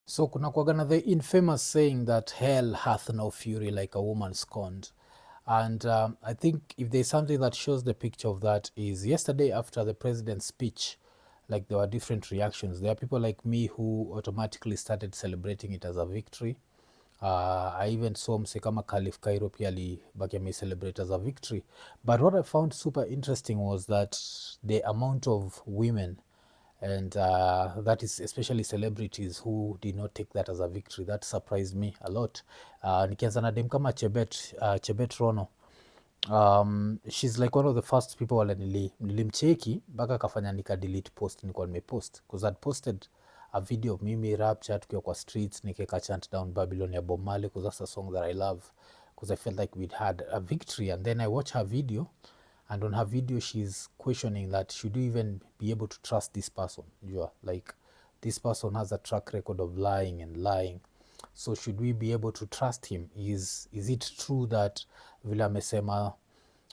So kuna kuagana the infamous saying that hell hath no fury like a woman scorned. And I think if there's something that shows the picture of that is yesterday after the president's speech, like there were different reactions. There are people like me who automatically started celebrating it as a victory. I even saw mse kama Khalif Cairo pia alibaki amecelebrate as a victory. But what I found super interesting was that the amount of women and that is especially celebrities who did not take that as a victory. That surprised me a lot. Nikianza na dem kama Chebet Rono, she's like one of the first people wale nilimcheki mpaka akafanya nika delete post nilikuwa nimepost because I'd posted a video of mimi Rapture tukiwa kwa streets nikeka chant down Babylon ya Bob Marley because that's a song that I love because I felt like we'd had a victory. And then I watch her video, and on her video she's questioning that should you even be able to trust this person. You are like, this person has a track record of lying and lying, so should we be able to trust him? Is it true that vile amesema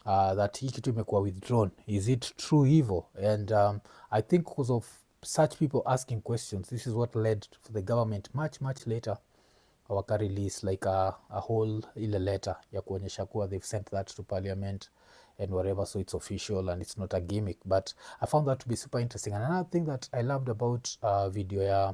that hii kitu imekuwa withdrawn, is it true hivyo? And I think because of such people asking questions, this is what led for the government much later waka release like a whole ile letter ya kuonyesha kuwa they've sent that to parliament and whatever, so it's official and it's not a gimmick. But I found that to be super interesting. And another thing that I loved about video ya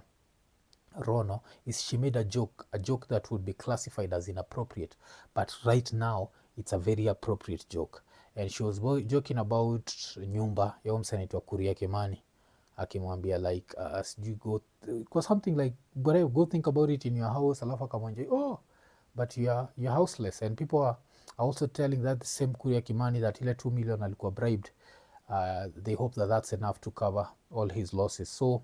Rono is she made a joke that would be classified as inappropriate, but right now it's a very appropriate joke. And she was joking about nyumba ya msanii anaitwa Kuria Kimani akimwambia like sijui go it was something like go think about it in your house, alafu akamwambia oh but you're houseless. And people are also telling that the same Kuria Kimani that ile 2 million alikuwa bribed, they hope that that's enough to cover all his losses. So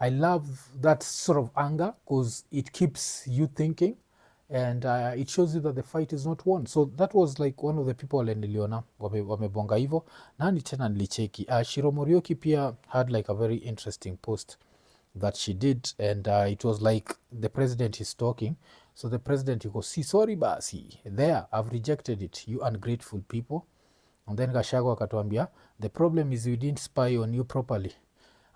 I love that sort of anger because it keeps you thinking, and it shows you that the fight is not won. So that was like one of the people niliona wamebonga hivo. Nani tena nilicheki Shiro Morioki pia had like a very interesting post that she did, and it was like the president is talking. So the president goes, see, sorry basi, there I've rejected it, you ungrateful people. And then Gashago akatuambia the problem is we didn't spy on you properly,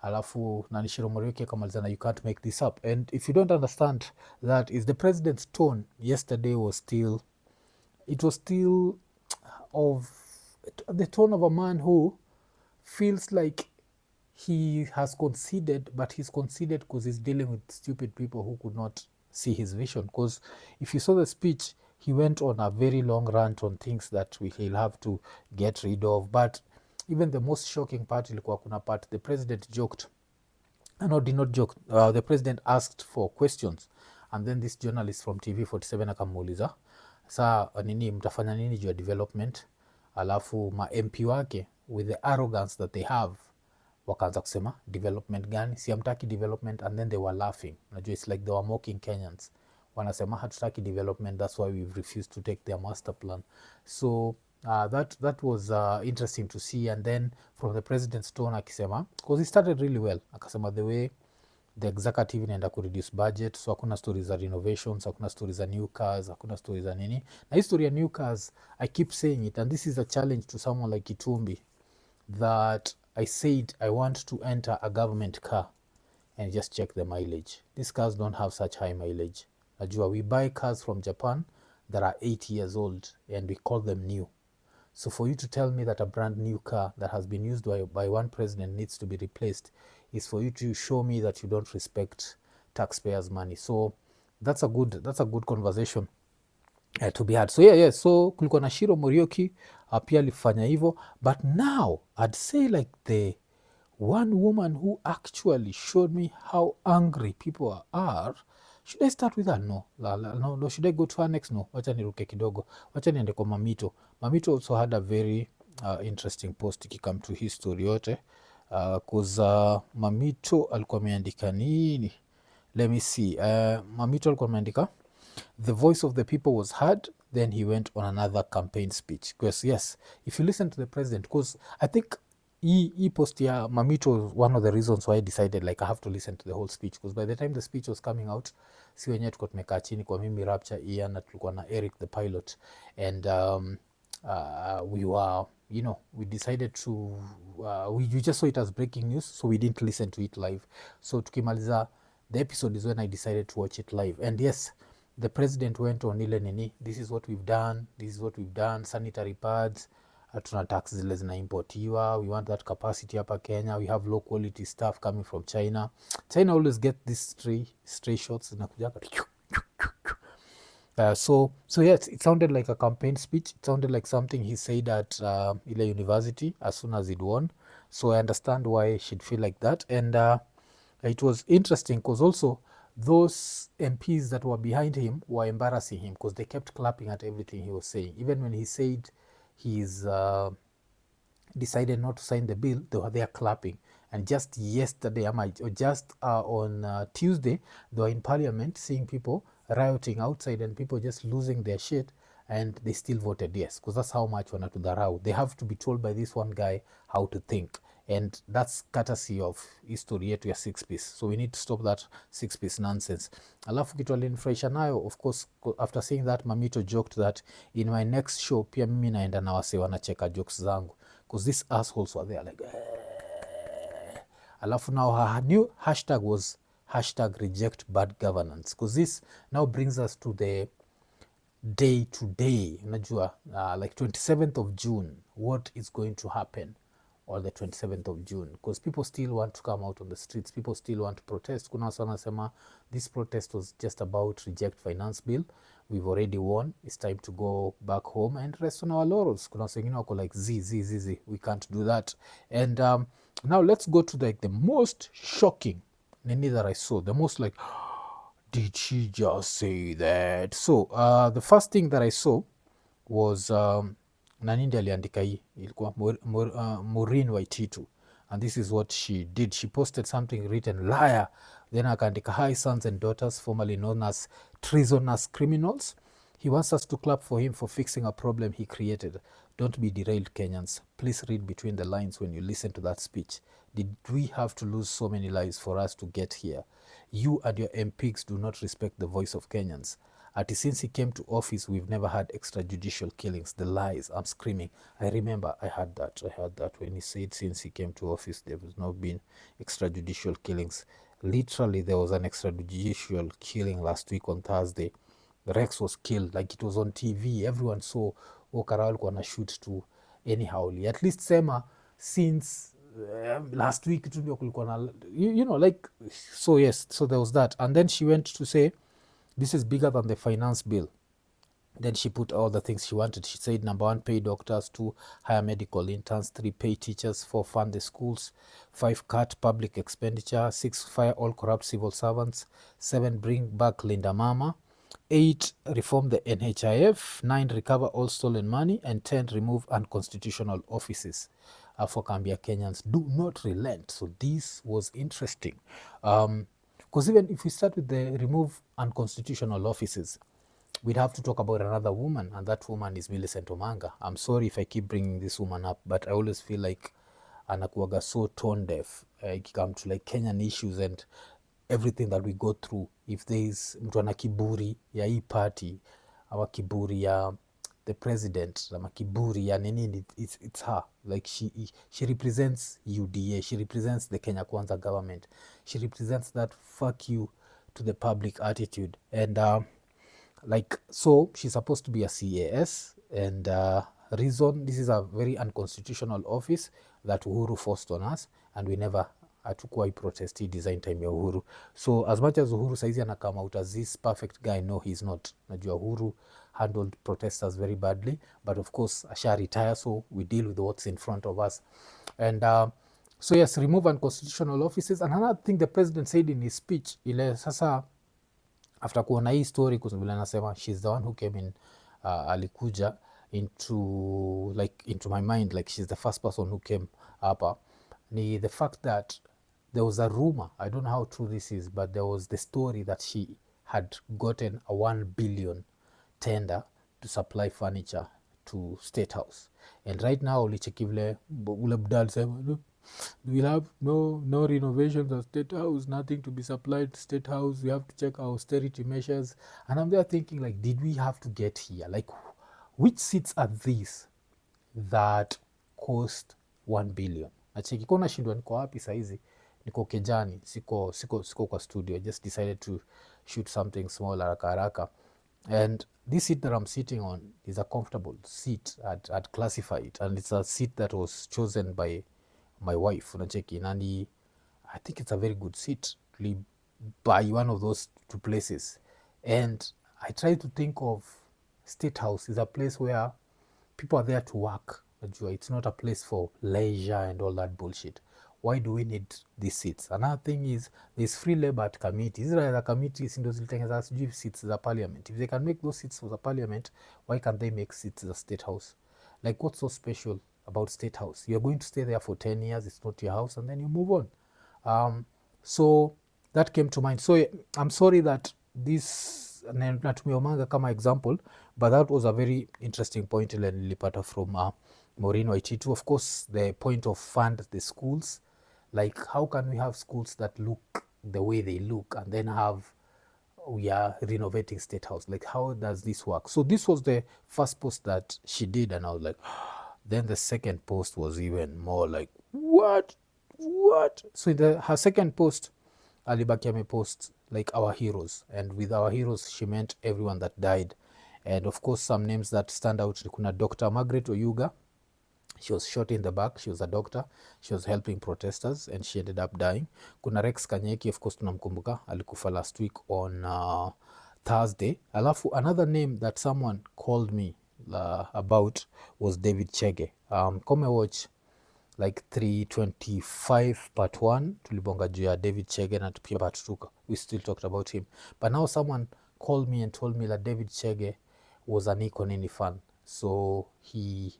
alafu Nanishiro Morioki akamalizana you can't make this up. And if you don't understand that is the president's tone yesterday was still, it was still of the tone of a man who feels like he has conceded, but he's conceded because he's dealing with stupid people who could not see his vision. Because if you saw the speech, he went on a very long rant on things that he'll have to get rid of. But even the most shocking part ilikuwa kuna part the president joked, no, did not joke. The president asked for questions, and then this journalist from TV 47 akamuuliza saa nini mtafanya nini juu ya development, alafu ma MP wake with the arrogance that they have wakaanza kusema development gani, si amtaki development. And then they were laughing, najua it's like they were mocking Kenyans, wanasema hatutaki development, that's why we've refused to take their master plan. So that was interesting to see. And then from the president's tone akisema, because he started really well, akasema the way the executive inaenda kureduce budget, so hakuna stories za renovations, hakuna stories za new cars, hakuna stories za nini. Na history ya new cars, I keep saying it, and this is a challenge to someone like Itumbi, that I said I want to enter a government car and just check the mileage. These cars don't have such high mileage. Najua we buy cars from Japan that are 8 years old and we call them new. So for you to tell me that a brand new car that has been used by one president needs to be replaced is for you to show me that you don't respect taxpayers' money. So that's a good conversation to be had. So yeah, so kulikuwa na Shiro Morioki pia alifanya hivyo, but now I'd say like the one woman who actually showed me how angry people are. Should I start with her? No. Should I go to her next? No. Wacha niruke kidogo. Wacha niende kwa Mamito. Mamito also had a very interesting post ikikam to his story yote. Cause Mamito alikuwa ameandika nini? Let me see. Mamito alikuwa ameandika the voice of the people was heard, then he went on another campaign speech. Because yes, if you listen to the president, because I think he post ya Mamito was one of the reasons why I decided like I have to listen to the whole speech, because by the time the speech was coming out, si wenyewe tuko tumekaa chini kwa mimi Rapture Ian na tulikuwa na Eric the pilot, and we were, we decided to we just saw it as breaking news, so we didn't listen to it live. So tukimaliza the episode is when I decided to watch it live. And yes, the president went on ile nini, this is what we've done, sanitary pads, tuna tax zile zinaimportiwa, we want that capacity hapa Kenya, we have low quality stuff coming from China. China always get these stray shots zinakujaka. So yes, it sounded like a campaign speech. It sounded like something he said at ile university as soon as he'd won. So I understand why she'd feel like that. And it was interesting because also those MPs that were behind him were embarrassing him because they kept clapping at everything he was saying. Even when he said he's decided not to sign the bill, they were there clapping. And just yesterday, or just on Tuesday, they were in parliament seeing people rioting outside and people just losing their shit, and they still voted yes, because that's how much wanatudharau. They have to be told by this one guy how to think, and that's courtesy of history yetu ya six piece. So we need to stop that six piece nonsense. Alafu kitu alinifurahisha nayo, of course, after saying that, Mamito joked that in my next show pia mimi naenda na wase wanacheka jokes zangu, because these assholes were there like alafu now her new hashtag was hashtag reject bad governance, because this now brings us to the day to day, unajua, like 27th of June, what is going to happen on the 27th of June, because people still want to come out on the streets, people still want to protest. Kuna wasa wanasema this protest was just about reject finance bill, we've already won, it's time to go back home and rest on our laurels. Kuna wasa wengine wako like z, we can't do that. And now let's go to like the most shocking Nini that I saw, the most like, did she just say that? So the first thing that I saw was nani ndiye aliandika hii, ilikuwa Maureen Waititu, and this is what she did. She posted something written liar, then akaandika, hi sons and daughters formerly known as treasonous criminals, he wants us to clap for him for fixing a problem he created. Don't be derailed, Kenyans. Please read between the lines when you listen to that speech. Did we have to lose so many lives for us to get here? You and your MPs do not respect the voice of Kenyans. Since he came to office, we've never had extrajudicial killings. The lies, I'm screaming. I remember I heard that when he said since he came to office, there has not been extrajudicial killings. Literally, there was an extrajudicial killing last week on Thursday. Rex was killed, like it was on TV. Everyone saw Okara alikuwa na shoot to anyhowly. At least sema since last week tu ndio kulikuwa na, you know, like, so yes, so there was that. And then she went to say this is bigger than the finance bill. Then she put all the things she wanted. She said, number 1, pay doctors; 2, hire medical interns; 3, pay teachers; 4, fund the schools; 5, cut public expenditure; 6, fire all corrupt civil servants; 7, bring back Linda Mama; 8, reform the NHIF; 9, recover all stolen money; and 10, remove unconstitutional offices. For Kambia Kenyans, do not relent. So this was interesting. Because even if we start with the remove unconstitutional offices, we'd have to talk about another woman, and that woman is Millicent Omanga. I'm sorry if I keep bringing this woman up, but I always feel like anakuwaga so tone deaf come to like Kenyan issues and everything that we go through. If there is mtu ana kiburi ya hii party, ama kiburi ya the president, ama kiburi ya nini, it's her. Like she represents UDA, she represents the Kenya Kwanza government, she represents that fuck you to the public attitude. And like, so she's supposed to be a CAS, and reason, this is a very unconstitutional office that Uhuru forced on us, and we never hatukuwa protest design time ya Uhuru. So as much as Uhuru saizi anakama out as this perfect guy, no, he's not. Najua Uhuru handled protesters very badly, but of course asha retire, so we deal with what's in front of us. And so yes, remove unconstitutional offices. And another thing the president said in his speech, ile sasa after kuona hii story, kwa vile anasema she's the one who came in, alikuja into my mind, like she's the first person who came hapa, ni the fact that there was a rumor, I don't know how true this is, but there was the story that she had gotten a 1 billion tender to supply furniture to State House. And right now ulicheki vile ule budal sema we'll have no renovations of State House, nothing to be supplied to State House, we have to check our austerity measures. And I'm there thinking, like, did we have to get here? Like, which seats are these that cost 1 billion? Nacheki kona shindwa niko wapi saizi niko kejani, siko kwa studio. I just decided to shoot something small haraka haraka. And this seat that I'm sitting on is a comfortable seat. I'd classify it, and it's a seat that was chosen by my wife, unacheki, and I think it's a very good seat by one of those two places. And I try to think of State House is a place where people are there to work. It's not a place for leisure and all that bullshit. Why do we need these seats? Another thing is there's free labor at committees. Israel the committees ndo zilitengeneza sijui seats za parliament. If they can make those seats for the parliament, why can't they make seats the State House? Like, what's so special about State House? You're going to stay there for 10 years, it's not your house, and then you move on. So that came to mind. So I'm sorry that this natumia Omanga kama example, but that was a very interesting point ile nilipata from Maureen Waititu. Of course, the point of fund the schools, like how can we have schools that look the way they look and then we are renovating State House? Like, how does this work? So this was the first post that she did, and I was like, then the second post was even more like, what? So in her second post, alibaki amepost like our heroes, and with our heroes she meant everyone that died. And of course some names that stand out, kuna Dr. Margaret Oyuga. She was shot in the back. She was a doctor. She was helping protesters and she ended up dying. Kuna Rex Kanyeki, of course tunamkumbuka, alikufa last week on Thursday. Alafu another name that someone called me about was David Chege. Come watch like 325 part 1 tulibonga juu ya David Chege, na pia part 2 we still talked about him, but now someone called me and told me that David Chege was an IKONINI fan. So he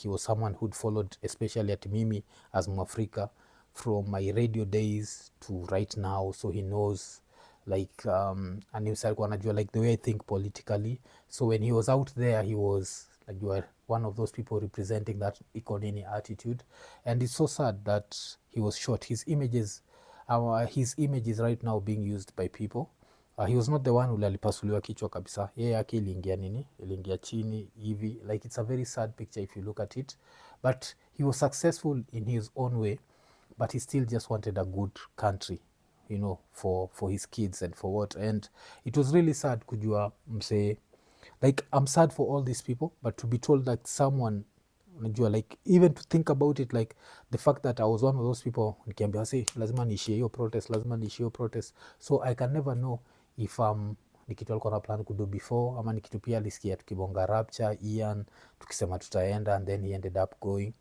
was someone who'd followed, especially at mimi as Mwafrika, from my radio days to right now. So he knows like and he alikuwa anajua like the way I think politically. So when he was out there, he was like, you are one of those people representing that IKONINI attitude. And it's so sad that he was shot. His image is right now being used by people. He was not the one ule alipasuliwa kichwa kabisa. Yeye yake iliingia nini, iliingia chini hivi. Like, it's a very sad picture if you look at it, but he was successful in his own way, but he still just wanted a good country, you know, for his kids and for what. And it was really sad kujua msee, like, I'm sad for all these people, but to be told that someone, unajua, like, even to think about it, like the fact that I was one of those people, nikiambia say lazima niishie hiyo protest, so I can never know if ni kitu alikuwa na plan kudo before, ama ni kitu pia alisikia tukibonga Rapture Ian tukisema tutaenda, and then he ended up going.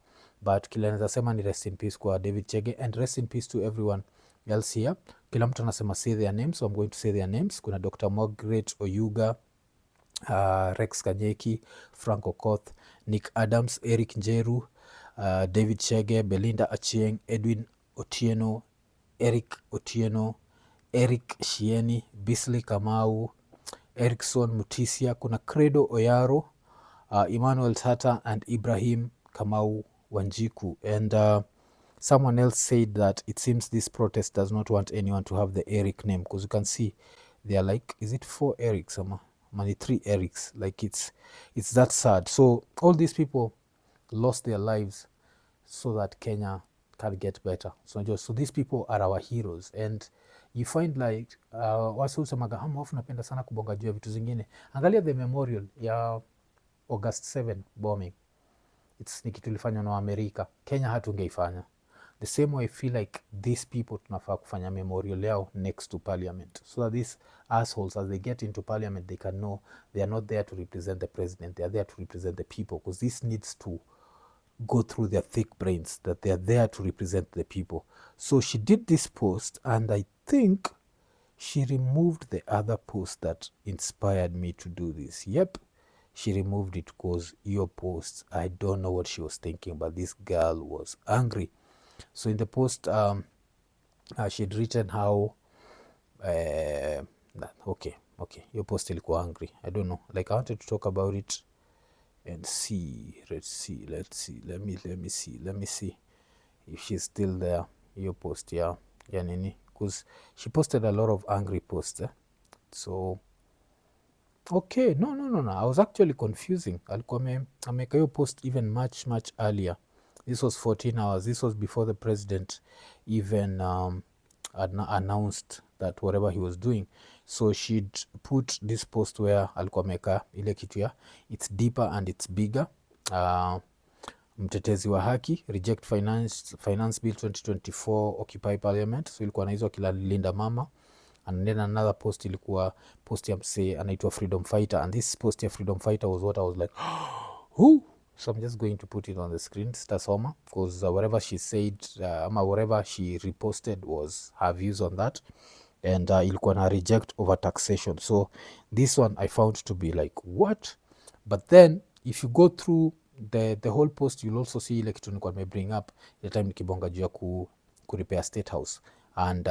But kile naweza sema ni rest in peace kwa David Chege, and rest in peace to everyone else here. Kila mtu anasema say their names, so I'm going to say their names. Kuna Dr. Margaret Oyuga, Rex Kanyeki, Frank Okoth, Nick Adams, Eric Njeru, David Chege, Belinda Achieng, Edwin Otieno, Eric Otieno, Eric Shieni, Bisley Kamau, Erikson Mutisia, kuna Credo Oyaro, Emmanuel Tata, and Ibrahim Kamau Wanjiku. And someone else said that it seems this protest does not want anyone to have the Eric name, because you can see they are like, is it 4 Erics or many 3 Erics? Like, it's that sad. So all these people lost their lives so that Kenya can get better. So these people are our heroes, and you find like wasi usemaga hamu napenda sana kubonga juu ya vitu zingine. Angalia the memorial ya August 7 bombing. Ni kitu ilifanywa na Amerika. Kenya hatungeifanya. The same way I feel like these people tunafaa kufanya memorial yao next to parliament, so that these assholes, as they get into parliament, they can know they are not there to represent the president, they are there to represent the people, because this needs to go through their thick brains that they are there to represent the people. So she did this post, and I think she removed the other post that inspired me to do this. Yep, she removed it because your post, I don't know what she was thinking, but this girl was angry. So in the post, she'd written how okay, your post ilikuwa angry. I don't know, like I wanted to talk about it and see. Let's see. Let me see if she's still there. Your post, yeah, Nini, because she posted a lot of angry posts. So okay, no. I was actually confusing. Alikuwa ameka hiyo post even much earlier. This was 14 hours. This was before the president even announced that whatever he was doing, so she'd put this post where alikuwa ameka ile kitu ya it's deeper and it's bigger. Mtetezi wa haki reject finance bill 2024 occupy parliament, so ilikuwa na hizo kila linda mama. And then another post ilikuwa post ya msee anaitwa freedom fighter, and this post ya freedom fighter was what I was like who. So I'm just going to put it on the screen sitasoma because whatever she said ama whatever she reposted was her views on that, and ilikuwa na reject over taxation. So this one I found to be like what, but then if you go through the whole post you'll also see ile kitu nilikuwa nimebring up ile time nikibonga juu ya ku repair state house, and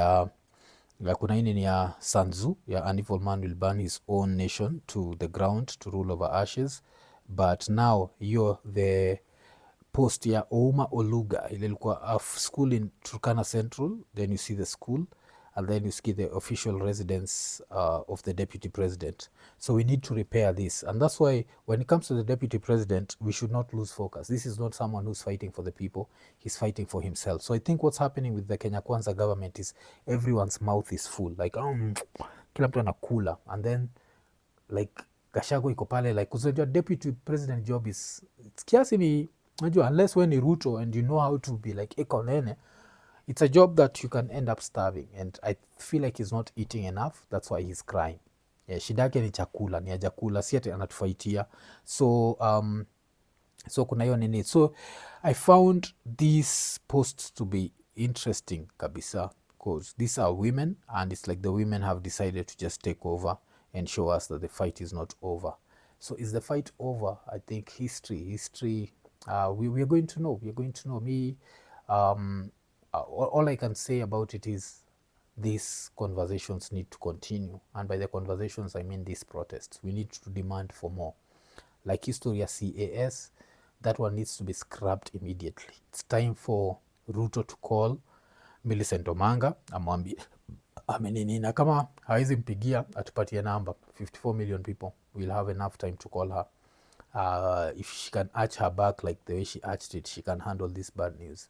kuna hii ni ya Sanzu ya an evil man will burn his own nation to the ground to rule over ashes, but now you're the post ya Ouma Oluga ile ilikuwa a school in Turkana Central, then you see the school and then you see the official residence of the deputy president. So we need to repair this, and that's why when it comes to the deputy president we should not lose focus. This is not someone who's fighting for the people, he's fighting for himself. So I think what's happening with the Kenya Kwanza government is everyone's mouth is full, like kila mtu anakula, and then like Gachagua iko pale like kusaidia deputy president job is kiasi ni unajua, unless when ni Ruto and you know how to be like IKONINI, it's a job that you can end up starving, and I feel like he's not eating enough, that's why he's crying. Yeah, shida yake ni chakula, ni ajakula, si ati anatufaitia. So so kuna hiyo nini, so I found these posts to be interesting kabisa because these are women, and it's like the women have decided to just take over and show us that the fight is not over. So is the fight over? I think history we are going to know. Me all I can say about it is these conversations need to continue, and by the conversations I mean these protests. We need to demand for more. Like history ya CAS, that one needs to be scrapped immediately. It's time for Ruto to call Millicent Omanga amwambie amenini, na kama hawezi mpigia atupatie namba 54 million people, we'll have enough time to call her. If she can arch her back like the way she arched it, she can handle this bad news.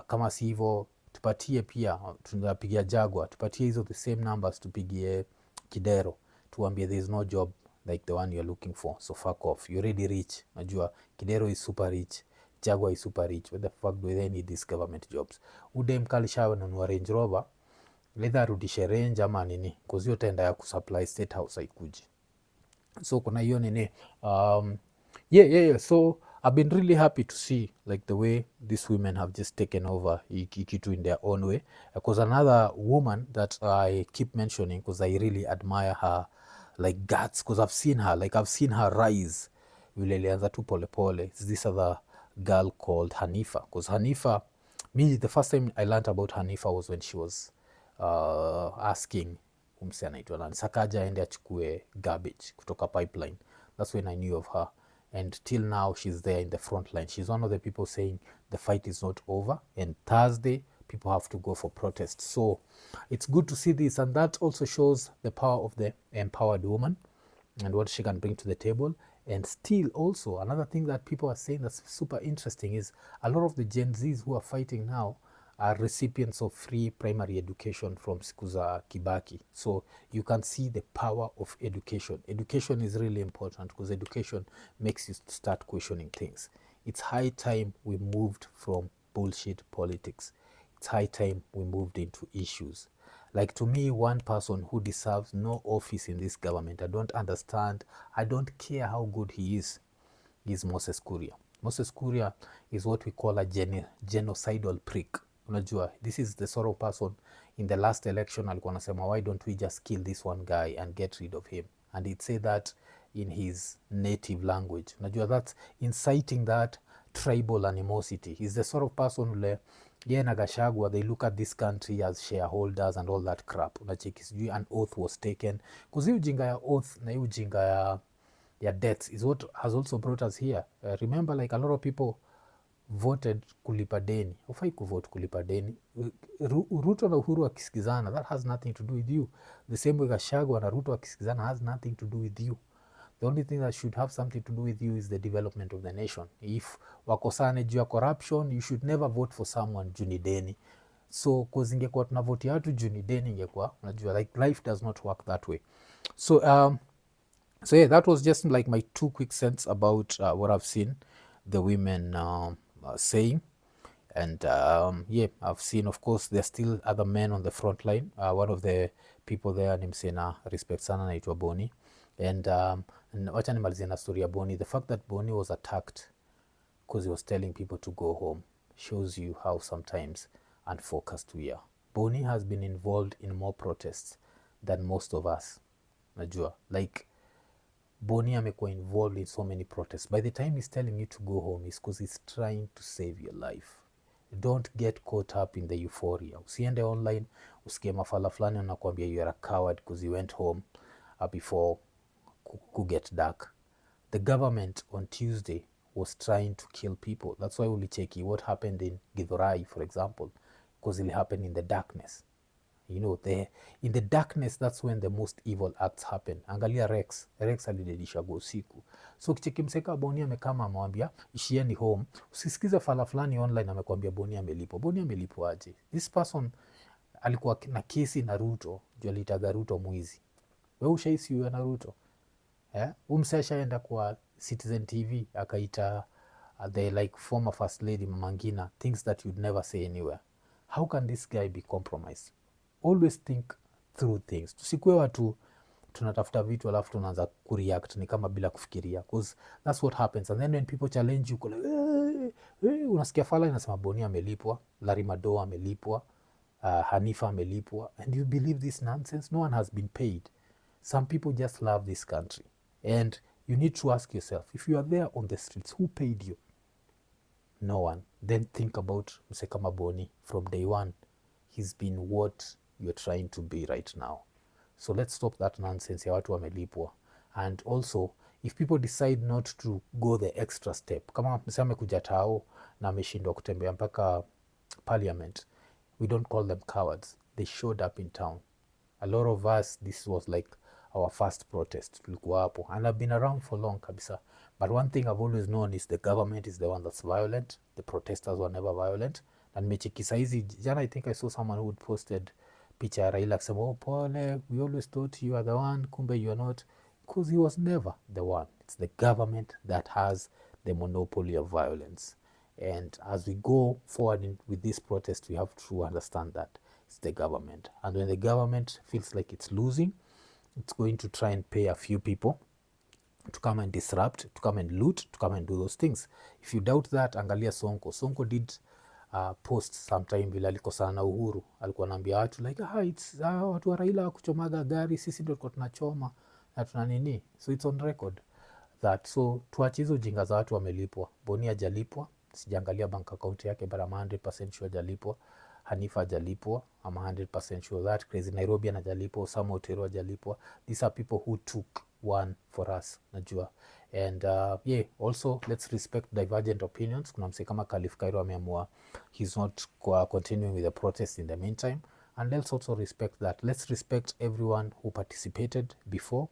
Kama si hivyo tupatie pia, tunapigia Jagwa, tupatie hizo the same numbers, tupigie Kidero tuambie there is no job like the one you're looking for, so fuck off, you're already rich. Najua Kidero is super rich, Jagwa is super rich, what the fuck do they need these government jobs? Udem kalishawe nunua Range Rover, letha arudishe range ama nini, cause hiyo tenda ya kusupply state house haikuji. So kuna hiyo nini yeah. So I've been really happy to see like the way these women have just taken over Ikitu in their own way, because another woman that I keep mentioning because I really admire her like guts, because I've seen her rise vile ilianza tu polepole. This other girl called Hanifa, because Hanifa, me the first time I learned about Hanifa was when she was asking umse anaitwa nani Sakaja aende achukue garbage kutoka pipeline. That's when I knew of her, and till now she's there in the front line. She's one of the people saying the fight is not over, and Thursday people have to go for protest. So it's good to see this, and that also shows the power of the empowered woman and what she can bring to the table. And still also another thing that people are saying that's super interesting is a lot of the Gen Zs who are fighting now are recipients of free primary education from siku za Kibaki. So you can see the power of education. Education is really important because education makes you start questioning things. It's high time we moved from bullshit politics. It's high time we moved into issues. Like, to me, one person who deserves no office in this government, I don't understand, I don't care how good he is Moses Kuria. Moses Kuria is what we call a genocidal prick. Unajua, this is the sort of person in the last election alikuwa anasema why don't we just kill this one guy and get rid of him, and he'd say that in his native language. Unajua, that's inciting that tribal animosity. He's the sort of person ule ye na Gachagua, they look at this country as shareholders and all that crap. Unacheki, sijui an oath was taken, because hii ujinga ya oath na hii ujinga ya debts is what has also brought us here. Remember, like, a lot of people voted kulipa deni. Hufai kuvote kulipa deni. Ruto na Uhuru wakisikizana, that has nothing to do with you. The same way Gachagua na Ruto wakisikizana has nothing to do with you. The only thing that should have something to do with you is the development of the nation. If wakosane juu ya corruption, you should never vote for someone juu ni deni. So cause ingekuwa tunavotia watu juu ni deni, ingekuwa unajua like life does not work that way. So so yeah, that was just like my 2 quick cents about what I've seen the women saying. And yeah, I've seen, of course, there's still other men on the front line. One of the people there ni msena respect sana naitwa Boni. And wacha nimalizie na story ya Boni. The fact that Boni was attacked because he was telling people to go home shows you how sometimes unfocused we are. Boni has been involved in more protests than most of us. Najua, like Boni amekuwa involved in so many protests. By the time he's telling you to go home, it's because he's trying to save your life. Don't get caught up in the euphoria. Usiende online usikie mafala fulani anakuambia you are a coward because you went home before get dark. The government on Tuesday was trying to kill people. That's why ulicheki what happened in Githurai, for example, because it happened in the darkness. You know, in the darkness, that's when the most evil acts happen. Angalia Rex alidedishagwa usiku. So kicheki mseka Boni amekama amewambia ishieni home. Usisikize fala fulani online amekwambia Boni amelipwa. Boni amelipwa aje? This person alikuwa na kesi na Ruto, juu alitaga Ruto mwizi. Wewe ushaisiwa na Ruto? Umseshaenda kwa Citizen TV akaita the like former first lady Mama Ngina things that you'd never say anywhere. How can this guy be compromised? Always think through things. Tusikue watu tunatafuta vitu alafu tunaanza kureact ni kama bila kufikiria, because that's what happens. And then when people challenge you kule, unasikia fala inasema Boni amelipwa, Larry Madowo amelipwa, Hanifa amelipwa, and you believe this nonsense. No one has been paid. Some people just love this country, and you need to ask yourself, if you are there on the streets, who paid you? No one. Then think about mse kama Boni. From day one, he's been what you're trying to be right now. So let's stop that nonsense ya watu wamelipwa. And also, if people decide not to go the extra step, kama mse amekuja tao na ameshindwa kutembea mpaka parliament, we don't call them cowards. They showed up in town. A lot of us, this was like our first protest. Tulikuwa hapo. And I've been around for long kabisa. But one thing I've always known is the government is the one that's violent. The protesters were never violent. And mecheki saizi, jana I think I saw someone who posted picha ya Raila akisema, oh pole, we always thought you are the one, kumbe you are not. Because he was never the one. It's the government that has the monopoly of violence. And as we go forward with this protest, we have to understand that it's the government. And when the government feels like it's losing, it's going to try and pay a few people to come and disrupt, to come and loot, to come and do those things. If you doubt that, angalia Sonko. Sonko did post sometime vile alikosana na Uhuru. Alikuwa anaambia watu like, it's watu wa Raila kuchomaga gari, sisi ndio tulikuwa tunachoma na tuna nini. So it's on record that. So tuache hizo jinga za watu wamelipwa. Boni hajalipwa. Sijaangalia bank account yake, but I'm 100% sure hajalipwa. Hanifa hajalipwa. I'm 100% sure that. Crazy Nairobi hajalipwa. Osama Otero hajalipwa. These are people who took one for us, najua. And yeah, also let's respect divergent opinions. Kuna mse kama Khalif Cairo ameamua he's not continuing with the protest in the meantime, and let's also respect that. Let's respect everyone who participated before,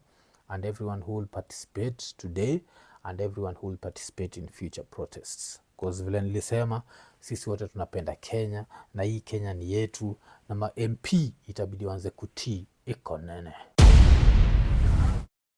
and everyone who will participate today, and everyone who will participate in future protests. Because vile nilisema, sisi wote tunapenda Kenya, na hii Kenya ni yetu, na ma MP itabidi wanze kutii IKONINI.